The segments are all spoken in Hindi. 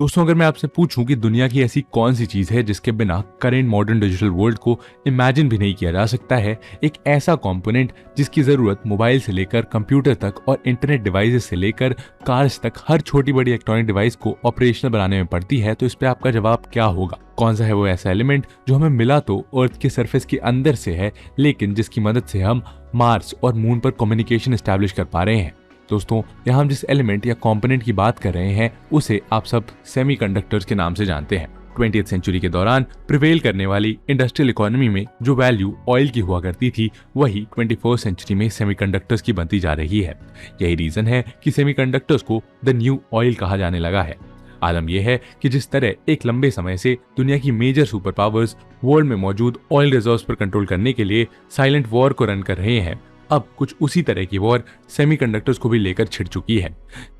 दोस्तों, अगर मैं आपसे पूछूं कि दुनिया की ऐसी कौन सी चीज है जिसके बिना करेंट मॉडर्न डिजिटल वर्ल्ड को इमेजिन भी नहीं किया जा सकता है, एक ऐसा कंपोनेंट जिसकी जरूरत मोबाइल से लेकर कंप्यूटर तक और इंटरनेट डिवाइसेस से लेकर कार्स तक हर छोटी बड़ी इलेक्ट्रॉनिक डिवाइस को ऑपरेशनल बनाने में पड़ती है, तो इस पे आपका जवाब क्या होगा? कौन सा है वो ऐसा एलिमेंट जो हमें मिला तो अर्थ के सरफेस के अंदर से है, लेकिन जिसकी मदद से हम मार्स और मून पर कम्युनिकेशन एस्टैब्लिश कर पा रहे हैं? दोस्तों, यहाँ हम जिस एलिमेंट या कंपोनेंट की बात कर रहे हैं उसे आप सब सेमीकंडक्टर्स के नाम से जानते हैं। 20th सेंचुरी के दौरान प्रिवेल करने वाली इंडस्ट्रियल इकोनॉमी में जो वैल्यू ऑयल की हुआ करती थी, वही 21st सेंचुरी में सेमीकंडक्टर्स की बनती जा रही है। यही रीजन है कि सेमीकंडक्टर्स को द न्यू ऑयल कहा जाने लगा है। आलम यह है कि जिस तरह एक लंबे समय से दुनिया की मेजर सुपर पावर्स वर्ल्ड में मौजूद ऑयल रिजर्व्स पर कंट्रोल करने के लिए साइलेंट वॉर को रन कर रहे हैं, अब कुछ उसी तरह की वॉर सेमीकंडक्टर्स को भी लेकर छिड़ चुकी है।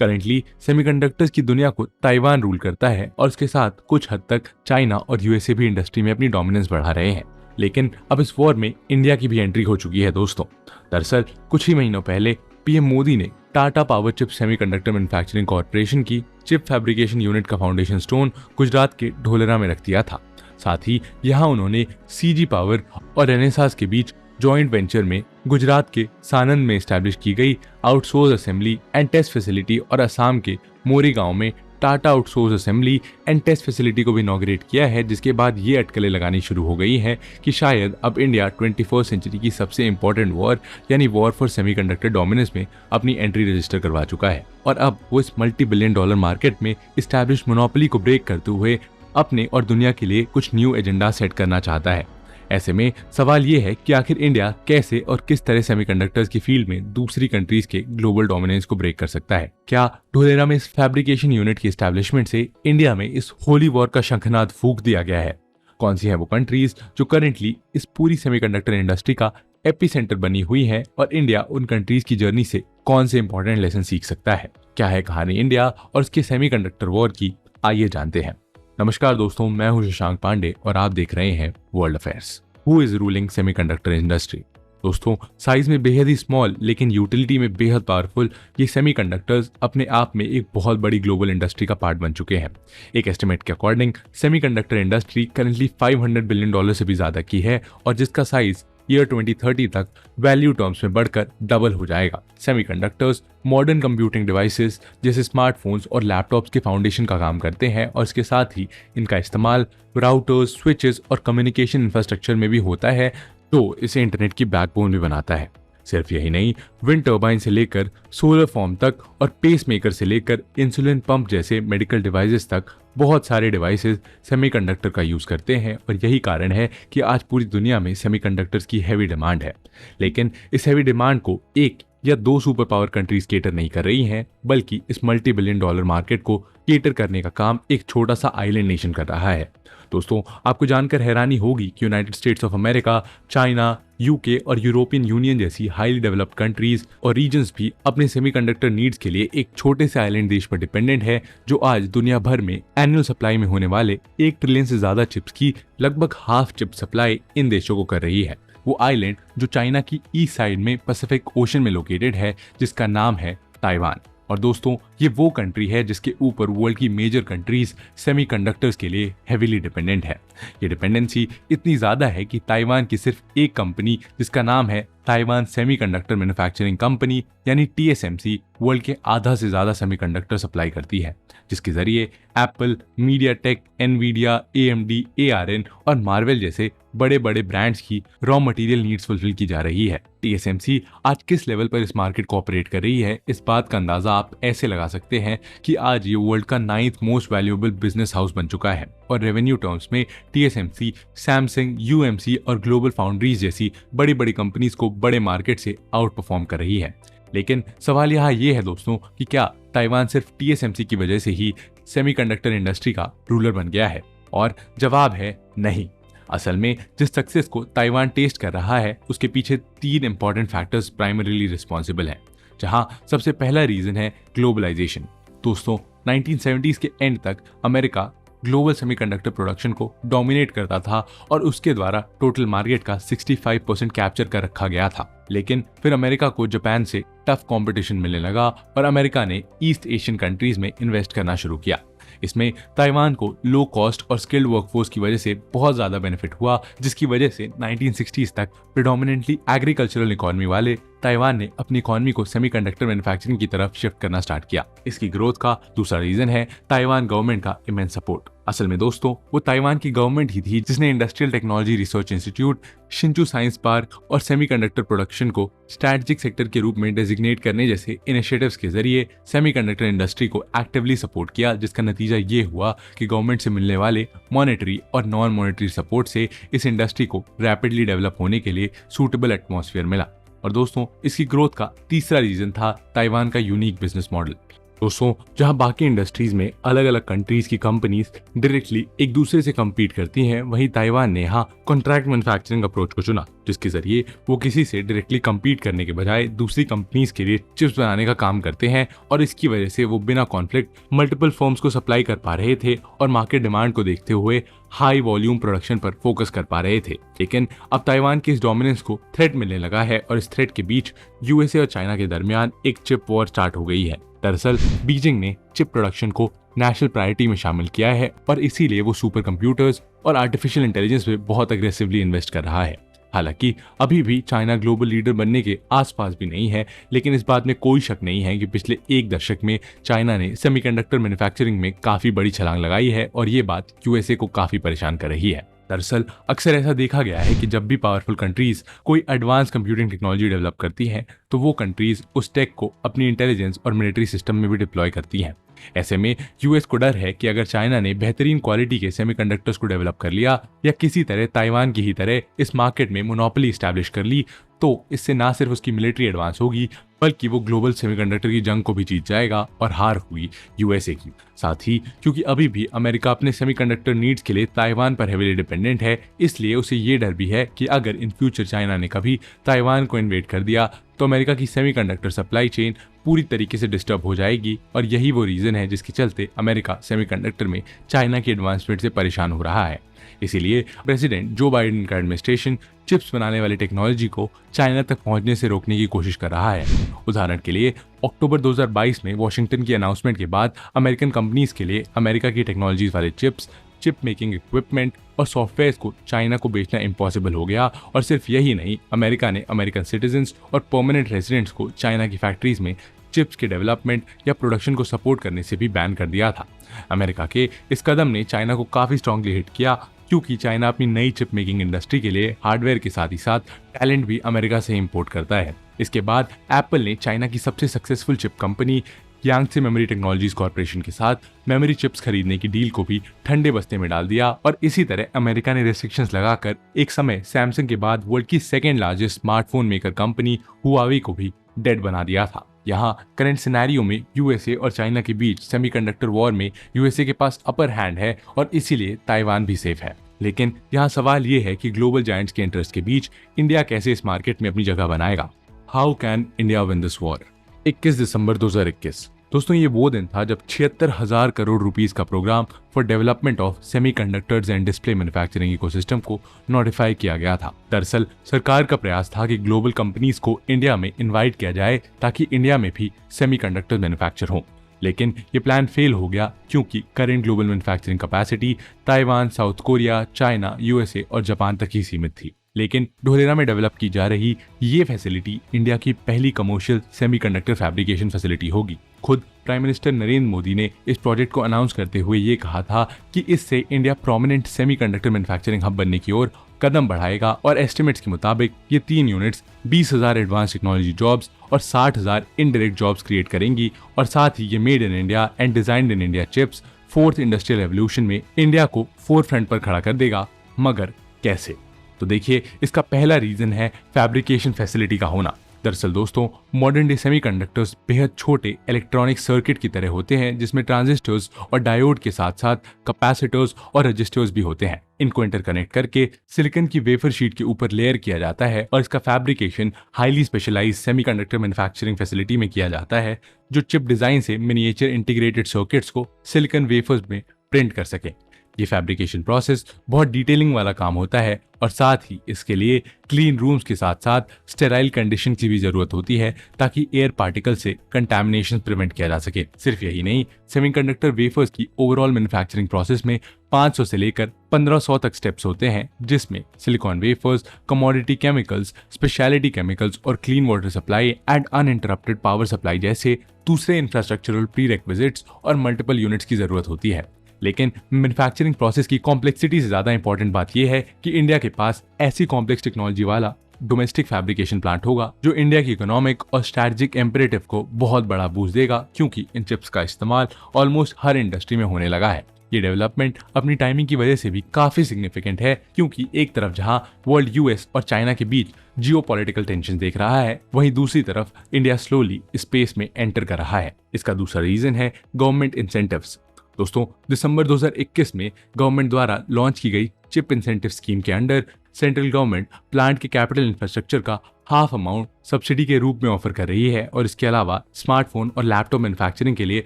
करेंटली सेमीकंडक्टर्स की दुनिया को ताइवान रूल करता है और उसके साथ कुछ हद तक चाइना और यूएसए भी इंडस्ट्री में अपनी डोमिनेंस बढ़ा रहे हैं। लेकिन अब इस वॉर में इंडिया की भी एंट्री हो चुकी है। दोस्तों, दरअसल कुछ ही महीनों पहले पीएम मोदी ने Tata power chip semiconductor manufacturing corporation की चिप फैब्रिकेशन यूनिट का फाउंडेशन स्टोन गुजरात के ढोलरा में रख दिया था। साथ ही यहाँ उन्होंने सीजी पावर और रेनेसास के बीच जॉइंट वेंचर में गुजरात के सानंद में स्टैब्लिश की गई outsource assembly and test facility और असम के मोरी गांव में Tata outsource assembly and test facility को भी इनॉग्रेट किया है, जिसके बाद ये अटकलें लगानी शुरू हो गई हैं कि शायद अब इंडिया 21st सेंचुरी की सबसे इंपॉर्टेंट वॉर यानी वॉर फॉर सेमीकंडक्टर डोमिनेंस में अपनी एंट्री रजिस्टर करवा चुका है और अब वो इस मल्टी बिलियन डॉलर मार्केट में इस्टैब्लिश मोनोपोली को ब्रेक करते हुए अपने और दुनिया के लिए कुछ न्यू एजेंडा सेट करना चाहता है। ऐसे में सवाल ये है कि आखिर इंडिया कैसे और किस तरह सेमीकंडक्टर्स की फील्ड में दूसरी कंट्रीज के ग्लोबल डोमिनेंस को ब्रेक कर सकता है। क्या ढोलेरा में इस फैब्रिकेशन यूनिट की एस्टैब्लिशमेंट से इंडिया में इस होली वॉर का शंखनाद फूंक दिया गया है? कौन सी है वो कंट्रीज जो करेंटली इस पूरी सेमीकंडक्टर इंडस्ट्री का एपिसेंटर बनी हुई है और इंडिया उन कंट्रीज की जर्नी से कौन से इंपॉर्टेंट लेसन सीख सकता है? क्या है कहानी इंडिया और उसके सेमीकंडक्टर वॉर की? आइए जानते हैं। नमस्कार दोस्तों, मैं हूं शशांक पांडे और आप देख रहे हैं world affairs. Who is ruling semiconductor industry? दोस्तों, साइज में बेहद ही स्मॉल लेकिन यूटिलिटी में बेहद पावरफुल ये सेमीकंडक्टर्स अपने आप में एक बहुत बड़ी ग्लोबल इंडस्ट्री का पार्ट बन चुके हैं। एक एस्टिमेट के according semiconductor industry currently $500 billion से भी ज्यादा की है और जिसका साइज ईयर 2030 तक वैल्यू टर्म्स में बढ़कर डबल हो जाएगा। सेमीकंडक्टर्स मॉडर्न कंप्यूटिंग डिवाइसेस जैसे स्मार्टफोन्स और लैपटॉप्स के फाउंडेशन का काम करते हैं और इसके साथ ही इनका इस्तेमाल राउटर्स, स्विचेस और कम्युनिकेशन इंफ्रास्ट्रक्चर में भी होता है, तो इसे इंटरनेट की बैकबोन भी बनाता है। सिर्फ यही नहीं, विंड टर्बाइन से लेकर सोलर फॉर्म तक और पेसमेकर से लेकर इंसुलिन पंप जैसे मेडिकल डिवाइसेस तक बहुत सारे डिवाइसेस सेमीकंडक्टर का यूज करते हैं और यही कारण है कि आज पूरी दुनिया में सेमीकंडक्टर्स की हैवी डिमांड है। लेकिन इस हैवी डिमांड को एक या दो सुपर पावर कंट्रीज केटर नहीं कर रही हैं, बल्कि इस मल्टी बिलियन डॉलर मार्केट को केटर करने का काम एक छोटा सा आइलैंड नेशन कर रहा है। दोस्तों, आपको जानकर हैरानी होगी कि United states of America, China, UK और यूरोपियन यूनियन जैसी हाईली डेवलप्ड कंट्रीज और रीजन्स भी अपने सेमीकंडक्टर नीड्स के लिए एक छोटे से आइलैंड देश पर डिपेंडेंट है, जो आज दुनिया भर में एनुअल सप्लाई में होने वाले 1 ट्रिलियन से ज्यादा चिप्स की लगभग हाफ चिप सप्लाई इन देशों को कर रही है। वो आइलैंड जो चाइना की ईस्ट साइड में पैसिफिक ओशन में लोकेटेड है, जिसका नाम है ताइवान। और दोस्तों, ये वो कंट्री है जिसके ऊपर वर्ल्ड की मेजर कंट्रीज सेमीकंडक्टर्स के लिए हेवीली डिपेंडेंट है। ये डिपेंडेंसी इतनी ज्यादा है कि ताइवान की सिर्फ एक कंपनी जिसका नाम है ताइवान सेमीकंडक्टर मैन्युफैक्चरिंग कंपनी यानी TSMC वर्ल्ड के आधा से ज्यादा सेमीकंडक्टर सप्लाई करती है, जिसके जरिए Apple, MediaTek, Nvidia, AMD, ARM और मार्वेल जैसे बड़े बड़े ब्रांड्स की रॉ मटेरियल नीड्स फुलफिल की जा रही है। TSMC आज किस लेवल पर इस मार्केट को ऑपरेट कर रही है, इस बात का अंदाजा आप ऐसे लगा सकते हैं कि आज ये वर्ल्ड का 9th most valuable business house बन चुका है और रेवेन्यू टर्म्स में TSMC, सैमसंग, UMC और ग्लोबल फाउंड्रीज जैसी बड़ी बड़ी कंपनीज को बड़े मार्केट से आउट परफॉर्म कर रही है। लेकिन सवाल यहाँ ये है दोस्तों कि क्या ताइवान सिर्फ TSMC की वजह से ही सेमीकंडक्टर इंडस्ट्री का रूलर बन गया है? और जवाब है नहीं। असल में जिस सक्सेस को ताइवान टेस्ट कर रहा है उसके पीछे 3 इंपॉर्टेंट फैक्टर्स प्राइमरीली रिस्पॉन्सिबल हैं, जहां सबसे पहला रीजन है ग्लोबलाइजेशन। दोस्तों, 1970s के एंड तक अमेरिका ग्लोबल सेमीकंडक्टर प्रोडक्शन को डोमिनेट करता था और उसके द्वारा टोटल मार्केट का 65% कैप्चर कर रखा गया था। लेकिन फिर अमेरिका को जापान से टफ कंपटीशन मिलने लगा और अमेरिका ने ईस्ट एशियन कंट्रीज में इन्वेस्ट करना शुरू किया। इसमें ताइवान को लो कॉस्ट और स्किल्ड वर्कफोर्स की वजह से बहुत ज़्यादा बेनिफिट हुआ, जिसकी वजह से 1960s तक प्रेडोमिनेंटली एग्रीकल्चरल इकोनॉमी वाले ताइवान ने अपनी इकोनॉमी को सेमीकंडक्टर मैन्युफैक्चरिंग की तरफ शिफ्ट करना स्टार्ट किया। इसकी ग्रोथ का दूसरा रीजन है ताइवान गवर्नमेंट का इमेंस सपोर्ट। असल में दोस्तों, वो ताइवान की गवर्नमेंट ही थी जिसने industrial technology research institute, Hsinchu science park और सेमीकंडक्टर प्रोडक्शन को स्ट्रैटेजिक सेक्टर के रूप में डेजिग्नेट करने जैसे इनिशिएटिव्स के जरिए सेमीकंडक्टर इंडस्ट्री को एक्टिवली सपोर्ट किया, जिसका नतीजा ये हुआ कि गवर्नमेंट से मिलने वाले मॉनेटरी और नॉन मॉनेटरी सपोर्ट से इस इंडस्ट्री को रैपिडली डेवलप होने के लिए सूटेबल एटमॉस्फेयर मिला। और दोस्तों, इसकी ग्रोथ का तीसरा रीजन था ताइवान का यूनिक बिजनेस मॉडल। दोस्तों, जहां बाकी इंडस्ट्रीज में अलग अलग कंट्रीज की कंपनीज डायरेक्टली एक दूसरे से कम्पीट करती हैं, वहीं ताइवान ने यहाँ कॉन्ट्रैक्ट मैन्युफैक्चरिंग अप्रोच को चुना, जिसके जरिए वो किसी से डायरेक्टली कम्पीट करने के बजाय दूसरी कंपनीज के लिए चिप्स बनाने का काम करते हैं। और इसकी वजह से वो बिना कॉन्फ्लिक्ट मल्टीपल फर्म्स को सप्लाई कर पा रहे थे और मार्केट डिमांड को देखते हुए हाई वॉल्यूम प्रोडक्शन पर फोकस कर पा रहे थे। लेकिन अब ताइवान के इस डोमिनेंस को थ्रेट मिलने लगा है और इस थ्रेट के बीच यूएसए और चाइना के दरमियान एक चिप वॉर स्टार्ट हो गई है। दरअसल बीजिंग ने चिप प्रोडक्शन को नेशनल प्रायोरिटी में शामिल किया है और इसीलिए वो सुपर कंप्यूटर्स और आर्टिफिशियल इंटेलिजेंस में बहुत अग्रेसिवली इन्वेस्ट कर रहा है। हालांकि अभी भी चाइना ग्लोबल लीडर बनने के आसपास भी नहीं है, लेकिन इस बात में कोई शक नहीं है कि पिछले एक दशक में चाइना ने सेमीकंडक्टर मैन्युफैक्चरिंग में काफी बड़ी छलांग लगाई है और ये बात यूएसए को काफी परेशान कर रही है। दरअसल अक्सर ऐसा देखा गया है कि जब भी पावरफुल कंट्रीज कोई एडवांस कंप्यूटिंग टेक्नोलॉजी डेवलप करती हैं, तो वो कंट्रीज उस टेक को अपनी इंटेलिजेंस और मिलिट्री सिस्टम में भी डिप्लॉय करती हैं। ऐसे में यूएस को डर है कि अगर चाइना ने बेहतरीन क्वालिटी के सेमीकंडक्टर्स को डेवलप कर लिया या किसी तरह ताइवान की ही तरह इस मार्केट में मोनोपोली एस्टैब्लिश कर ली, तो इससे ना सिर्फ उसकी मिलिट्री एडवांस होगी, बल्कि वो ग्लोबल सेमीकंडक्टर की जंग को भी जीत जाएगा और हार हुई यूएसए की। साथ ही क्योंकि अभी भी अमेरिका अपने सेमीकंडक्टर नीड्स के लिए ताइवान पर हेवीली डिपेंडेंट है, इसलिए उसे ये डर भी है कि अगर इन फ्यूचर चाइना ने कभी ताइवान को इन्वेड कर दिया तो अमेरिका की सेमीकंडक्टर सप्लाई चेन पूरी तरीके से डिस्टर्ब हो जाएगी। और यही वो रीजन है जिसके चलते अमेरिका सेमीकंडक्टर में चाइना की एडवांसमेंट से परेशान हो रहा है। इसीलिए प्रेसिडेंट जो बाइडेन का एडमिनिस्ट्रेशन चिप्स बनाने वाली टेक्नोलॉजी को चाइना तक पहुंचने से रोकने की कोशिश कर रहा है। उदाहरण के लिए अक्टूबर 2022 में वॉशिंगटन की अनाउंसमेंट के बाद अमेरिकन कंपनीज के लिए अमेरिका की टेक्नोलॉजीज वाले चिप्स, चिप मेकिंग इक्विपमेंट और सॉफ्टवेयर को चाइना को बेचना इम्पॉसिबल हो गया। और सिर्फ यही नहीं, अमेरिका ने अमेरिकन सिटीजन्स और परमानेंट रेजिडेंट्स को चाइना की फैक्ट्रीज में चिप्स के डेवलपमेंट या प्रोडक्शन को सपोर्ट करने से भी बैन कर दिया था। अमेरिका के इस कदम ने चाइना को काफी स्ट्रांगली हिट किया, क्योंकि चाइना अपनी नई चिप मेकिंग इंडस्ट्री के लिए हार्डवेयर के साथ ही साथ टैलेंट भी अमेरिका से इंपोर्ट करता है। इसके बाद एप्पल ने चाइना की सबसे successful chip company Yangtze memory technologies corporation के साथ मेमोरी चिप्स खरीदने की डील को भी ठंडे बस्ते में डाल दिया। और इसी तरह अमेरिका ने रेस्ट्रिक्शंस लगाकर एक समय सैमसंग के बाद वर्ल्ड की second largest smartphone maker company Huawei को भी डेड बना दिया था। यहाँ करंट सिनेरियो में यूएसए और चाइना के बीच सेमीकंडक्टर वॉर में यूएसए के पास अपर हैंड है और इसीलिए ताइवान भी सेफ है। लेकिन यहाँ सवाल ये है कि ग्लोबल जायंट्स के इंटरेस्ट के बीच इंडिया कैसे इस मार्केट में अपनी जगह बनाएगा। How can India win this war? 21 दिसंबर 2021 दोस्तों, ये वो दिन था जब 76,000 करोड़ रुपीस का programme for development of semiconductors and display manufacturing ecosystem को नोटिफाई किया गया था। दरअसल सरकार का प्रयास था कि ग्लोबल कंपनीज को इंडिया में इनवाइट किया जाए ताकि इंडिया में भी सेमीकंडक्टर मैन्युफैक्चर हो। लेकिन ये प्लान फेल हो गया क्योंकि current global manufacturing capacity Taiwan, south Korea, China, USA और जापान तक ही सीमित थी। लेकिन ढोलेरा में डेवलप की जा रही ये फैसिलिटी इंडिया की पहली कमर्शियल सेमीकंडक्टर फैब्रिकेशन फैसिलिटी होगी। खुद प्राइम मिनिस्टर नरेंद्र मोदी ने इस प्रोजेक्ट को अनाउंस करते हुए ये कहा था कि इससे India prominent semiconductor manufacturing hub बनने की ओर कदम बढ़ाएगा और एस्टिमेट्स के मुताबिक ये 3 यूनिट्स 20,000 एडवांस टेक्नोलॉजी जॉब्स और 60,000 इनडायरेक्ट जॉब्स क्रिएट करेंगी। और साथ ही ये made in India and designed in India chips fourth industrial revolution में इंडिया को फोरफ्रंट पर खड़ा कर देगा। मगर कैसे? तो देखिए, इसका पहला रीजन है फैब्रिकेशन फैसिलिटी का होना। दरअसल दोस्तों, मॉडर्न डे सेमीकंडक्टर्स बेहद छोटे इलेक्ट्रॉनिक सर्किट की तरह होते हैं, जिसमें ट्रांजिस्टर्स और डायोड के साथ साथ कैपेसिटर्स और रजिस्टर्स भी होते हैं। इनको इंटरकनेक्ट करके सिलिकॉन की वेफर शीट के ऊपर लेयर किया जाता है और इसका fabrication highly specialised semiconductor manufacturing facility में किया जाता है, जो चिप डिजाइन से मिनिएचर इंटीग्रेटेड सर्किट्स को सिलिकॉन वेफर्स में प्रिंट कर सके। ये फैब्रिकेशन प्रोसेस बहुत डिटेलिंग वाला काम होता है और साथ ही इसके लिए क्लीन रूम्स के साथ साथ स्टेराइल कंडीशन की भी जरूरत होती है ताकि एयर पार्टिकल से कंटामिनेशन प्रिवेंट किया जा सके। सिर्फ यही नहीं, सेमीकंडक्टर वेफर्स की ओवरऑल मैन्युफैक्चरिंग प्रोसेस में 500 से लेकर 1500 तक स्टेप्स होते हैं, जिसमें silicon wafers, commodity chemicals, speciality chemicals और clean water supply and uninterrupted power supply जैसे दूसरे इंफ्रास्ट्रक्चरल प्रीरेक्विजिट्स और मल्टीपल यूनिट्स की जरूरत होती है। लेकिन मैन्युफैक्चरिंग प्रोसेस की कॉम्प्लेक्सिटी से ज्यादा इंपॉर्टेंट बात यह है कि इंडिया के पास ऐसी कॉम्प्लेक्स टेक्नोलॉजी वाला डोमेस्टिक फैब्रिकेशन प्लांट होगा जो इंडिया की इकोनॉमिक और स्ट्रैटेजिक इंपेरेटिव को बहुत बड़ा बूस्ट देगा, क्योंकि इन चिप्स का इस्तेमाल ऑलमोस्ट हर इंडस्ट्री में होने लगा है। ये डेवलपमेंट अपनी टाइमिंग की वजह से भी काफी सिग्निफिकेंट है, क्योंकि एक तरफ जहां वर्ल्ड यूएस और चाइना के बीच जियोपॉलिटिकल टेंशन देख रहा है, वहीं दूसरी तरफ इंडिया स्लोली स्पेस में एंटर कर रहा है। इसका दूसरा रीजन है गवर्नमेंट इंसेंटिव्स। दोस्तों, दिसंबर 2021 में गवर्नमेंट द्वारा लॉन्च की गई चिप इंसेंटिव स्कीम के अंडर सेंट्रल गवर्नमेंट प्लांट के कैपिटल इंफ्रास्ट्रक्चर का हाफ अमाउंट सब्सिडी के रूप में ऑफर कर रही है और इसके अलावा स्मार्टफोन और लैपटॉप मैन्युफैक्चरिंग के लिए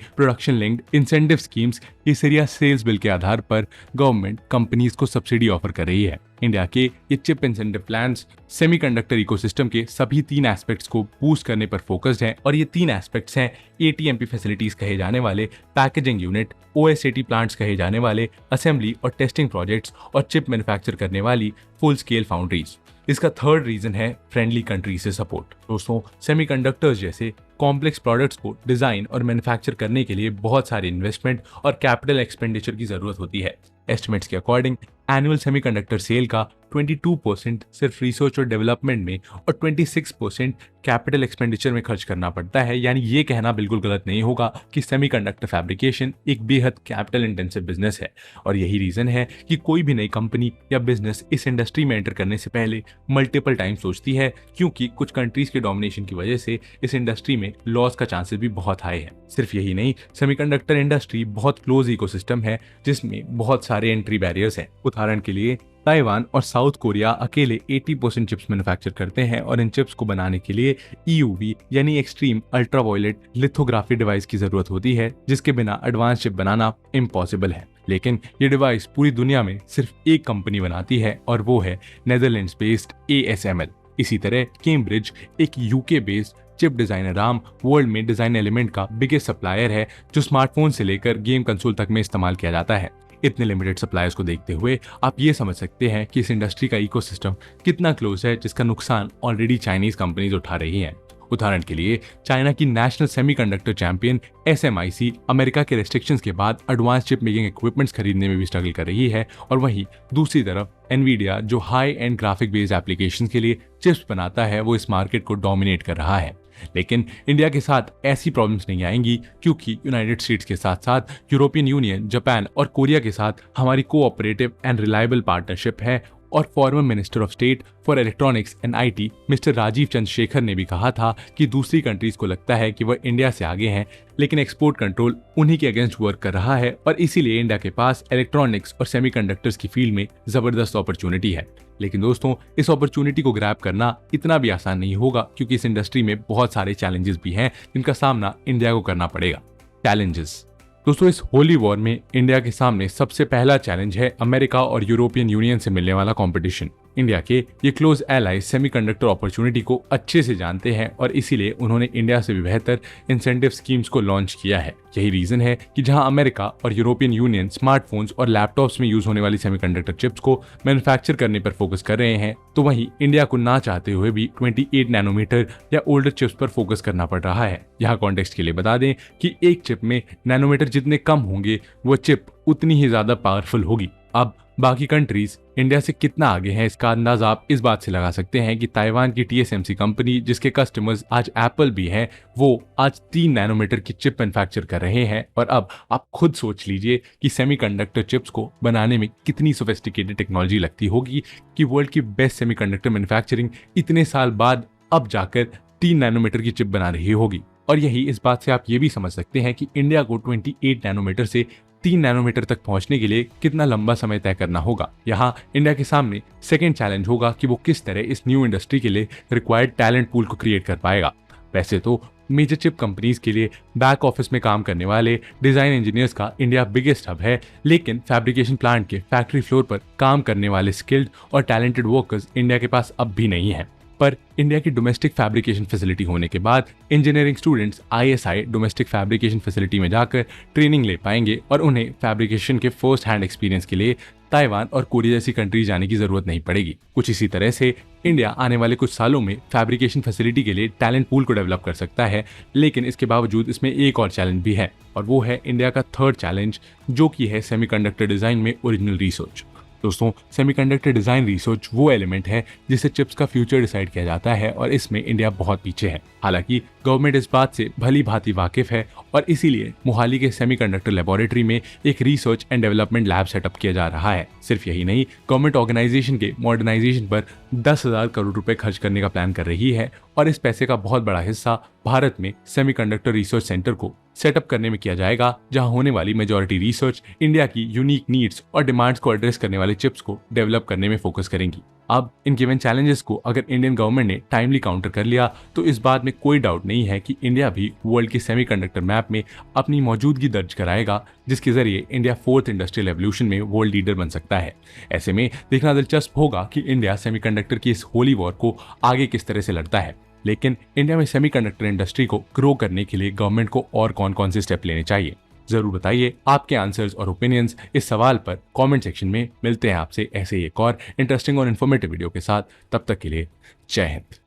प्रोडक्शन लिंक्ड इंसेंटिव स्कीम्स केसरिया सेल्स बिल के आधार पर गवर्नमेंट कंपनीज को सब्सिडी ऑफर कर रही है। इंडिया के ये chip incentive plans semiconductor ecosystem के सभी 3 एस्पेक्ट्स को बूस्ट करने पर फोकस्ड हैं और ये 3 एस्पेक्ट्स हैं एटीएमपी फैसिलिटीज कहे जाने वाले पैकेजिंग यूनिट, ओएसएटी प्लांट्स कहे जाने वाले असेंबली और टेस्टिंग प्रोजेक्ट्स और चिप मैन्युफैक्चर करने वाली फुल स्केल फाउंड्रीज। इसका थर्ड रीजन है फ्रेंडली कंट्री से सपोर्ट। दोस्तों, सेमीकंडक्टर्स जैसे कॉम्प्लेक्स प्रोडक्ट्स को डिजाइन और मैन्युफैक्चर करने के लिए बहुत सारे इन्वेस्टमेंट और कैपिटल एक्सपेंडिचर की जरूरत होती है। एस्टिमेट्स के अकॉर्डिंग एनुअल सेमीकंडक्टर सेल का 22% सिर्फ रिसर्च और डेवलपमेंट में और 26% कैपिटल एक्सपेंडिचर में खर्च करना पड़ता है। यानी ये कहना बिल्कुल गलत नहीं होगा कि सेमीकंडक्टर फैब्रिकेशन एक बेहद कैपिटल इंटेंसिव बिजनेस है और यही रीजन है कि कोई भी नई कंपनी या बिजनेस इस इंडस्ट्री में एंटर करने से पहले मल्टीपल टाइम सोचती है, क्योंकि कुछ कंट्रीज के डोमिनेशन की वजह से इस इंडस्ट्री में लॉस का चांसेस भी बहुत हाई है। सिर्फ यही नहीं, सेमीकंडक्टर इंडस्ट्री बहुत क्लोज इकोसिस्टम है जिसमें बहुत सारे एंट्री बैरियर्स हैं। उदाहरण के लिए ताइवान और साउथ कोरिया अकेले 80% चिप्स मैन्युफैक्चर करते हैं और इन चिप्स को बनाने के लिए EUV यानी एक्सट्रीम अल्ट्रावायलेट लिथोग्राफी डिवाइस की जरूरत होती है, जिसके बिना एडवांस चिप बनाना इम्पॉसिबल है। लेकिन ये डिवाइस पूरी दुनिया में सिर्फ एक कंपनी बनाती है और वो है नेदरलैंड्स बेस्ड ASML। इसी तरह कैम्ब्रिज एक UK based chip designer arm world में डिजाइन एलिमेंट का बिगेस्ट सप्लायर है, जो स्मार्टफोन से लेकर गेम कंसोल तक में इस्तेमाल किया जाता है। इतने लिमिटेड सप्लायर्स को देखते हुए आप ये समझ सकते हैं कि इस इंडस्ट्री का इकोसिस्टम कितना क्लोज है, जिसका नुकसान ऑलरेडी चाइनीज कंपनीज उठा रही हैं। उदाहरण के लिए चाइना की national semiconductor champion SMIC America के रेस्ट्रिक्शंस के बाद एडवांस चिप मेकिंग इक्विपमेंट्स खरीदने में भी स्ट्रगल कर रही है और वहीं दूसरी तरफ एनवीडिया जो high and graphic based application के लिए चिप्स बनाता है, वो इस मार्केट को डोमिनेट कर रहा है। लेकिन इंडिया के साथ ऐसी प्रॉब्लम्स नहीं आएंगी, क्योंकि यूनाइटेड स्टेट्स के साथ साथ यूरोपियन यूनियन, जापान और कोरिया के साथ हमारी कोऑपरेटिव एंड रिलायबल पार्टनरशिप है। और former minister of state for electronics and IT mister Rajeev Chandrasekhar ने भी कहा था कि दूसरी कंट्रीज को लगता है कि वह इंडिया से आगे हैं, लेकिन एक्सपोर्ट कंट्रोल उन्हीं के अगेंस्ट वर्क कर रहा है और इसीलिए इंडिया के पास इलेक्ट्रॉनिक्स और सेमीकंडक्टर्स की फील्ड में जबरदस्त अपॉर्चुनिटी है। लेकिन दोस्तों, इस अपॉर्चुनिटी को ग्रैब करना इतना भी आसान नहीं होगा, क्योंकि इस इंडस्ट्री में बहुत सारे चैलेंजेस भी हैं जिनका सामना इंडिया को करना पड़ेगा। चैलेंजेस दोस्तों, इस होली वॉर में इंडिया के सामने सबसे पहला चैलेंज है अमेरिका और यूरोपियन यूनियन से मिलने वाला कंपटीशन। इंडिया के ये क्लोज एलाइज सेमीकंडक्टर अपॉर्चुनिटी को अच्छे से जानते हैं और इसीलिए उन्होंने इंडिया से भी बेहतर इंसेंटिव स्कीम्स को लॉन्च किया है। यही रीजन है कि जहां अमेरिका और यूरोपियन यूनियन स्मार्टफोन्स और लैपटॉप्स में यूज होने वाली सेमीकंडक्टर चिप्स को मैन्युफैक्चर करने पर फोकस कर रहे हैं, तो वहीं इंडिया को ना चाहते हुए भी 28 नैनोमीटर या ओल्डर चिप्स पर फोकस करना पड़ रहा है। यहाँ कॉन्टेक्स्ट के लिए बता दें कि एक चिप में नैनोमीटर जितने कम होंगे, वो चिप उतनी ही ज्यादा पावरफुल होगी। अब बाकी कंट्रीज इंडिया से कितना आगे हैं, इसका अंदाजा आप इस बात से लगा सकते हैं कि ताइवान की TSMC कंपनी, जिसके कस्टमर्स आज एप्पल भी हैं, वो आज 3 नैनोमीटर की चिप मैन्युफैक्चर कर रहे हैं। और अब आप खुद सोच लीजिए कि सेमीकंडक्टर चिप्स को बनाने में कितनी सोफिस्टिकेटेड टेक्नोलॉजी लगती होगी कि वर्ल्ड की बेस्ट सेमीकंडक्टर मैन्युफैक्चरिंग इतने साल बाद अब जाकर 3 नैनोमीटर की चिप बना रही होगी। और यही इस बात से आप ये भी समझ सकते हैं कि इंडिया को 28 नैनोमीटर से 3 नैनोमीटर तक पहुंचने के लिए कितना लंबा समय तय करना होगा। यहाँ इंडिया के सामने सेकेंड चैलेंज होगा कि वो किस तरह इस न्यू इंडस्ट्री के लिए रिक्वायर्ड टैलेंट पूल को क्रिएट कर पाएगा। वैसे तो मेजर चिप कंपनीज के लिए बैक ऑफिस में काम करने वाले डिजाइन इंजीनियर्स का इंडिया बिगेस्ट हब है, लेकिन फैब्रिकेशन प्लांट के फैक्ट्री फ्लोर पर काम करने वाले स्किल्ड और टैलेंटेड वर्कर्स इंडिया के पास अब भी नहीं है। पर इंडिया की डोमेस्टिक फैब्रिकेशन फैसिलिटी होने के बाद engineering students ISI domestic fabrication facility में जाकर ट्रेनिंग ले पाएंगे और उन्हें फैब्रिकेशन के फर्स्ट हैंड एक्सपीरियंस के लिए ताइवान और कोरिया जैसी कंट्री जाने की जरूरत नहीं पड़ेगी। कुछ इसी तरह से इंडिया आने वाले कुछ सालों में फैब्रिकेशन फैसिलिटी के लिए टैलेंट पूल को डेवलप कर सकता है, लेकिन इसके बावजूद इसमें एक और चैलेंज भी है और वो है इंडिया का थर्ड चैलेंज, जो कि है सेमीकंडक्टर डिजाइन में ओरिजिनल रिसर्च। दोस्तों, सेमीकंडक्टर डिजाइन रिसर्च वो एलिमेंट है जिससे चिप्स का फ्यूचर डिसाइड किया जाता है और इसमें इंडिया बहुत पीछे है। हालांकि गवर्नमेंट इस बात से भली भांति वाकिफ है और इसीलिए मोहाली के सेमीकंडक्टर लेबोरेटरी में एक research and development lab setup किया जा रहा है। सिर्फ यही नहीं, गवर्नमेंट ऑर्गेनाइजेशन के मॉडर्नाइजेशन पर 10,000 करोड़ रुपए खर्च करने का प्लान कर रही है और इस पैसे का बहुत बड़ा हिस्सा भारत में सेमीकंडक्टर रिसर्च सेंटर को सेटअप करने में किया जाएगा, जहां होने वाली मेजॉरिटी रिसर्च इंडिया की यूनिक नीड्स और डिमांड्स को एड्रेस करने वाले चिप्स को डेवलप करने में फोकस करेंगी। अब इन गिवन चैलेंजेस को अगर इंडियन गवर्नमेंट ने टाइमली काउंटर कर लिया तो इस बात में कोई डाउट नहीं है कि इंडिया भी वर्ल्ड के सेमीकंडक्टर मैप में अपनी मौजूदगी दर्ज कराएगा, जिसके जरिए इंडिया फोर्थ इंडस्ट्रियल रेवोल्यूशन में वर्ल्ड लीडर बन सकता है। ऐसे में देखना दिलचस्प होगा कि इंडिया सेमीकंडक्टर की इस होली वॉर को आगे किस तरह से लड़ता है। लेकिन इंडिया में सेमीकंडक्टर इंडस्ट्री को ग्रो करने के लिए गवर्नमेंट को और कौन कौन से स्टेप लेने चाहिए, जरूर बताइए आपके आंसर्स और ओपिनियंस इस सवाल पर कमेंट सेक्शन में। मिलते हैं आपसे ऐसे ही एक और इंटरेस्टिंग और इन्फॉर्मेटिव वीडियो के साथ, तब तक के लिए जय हिंद।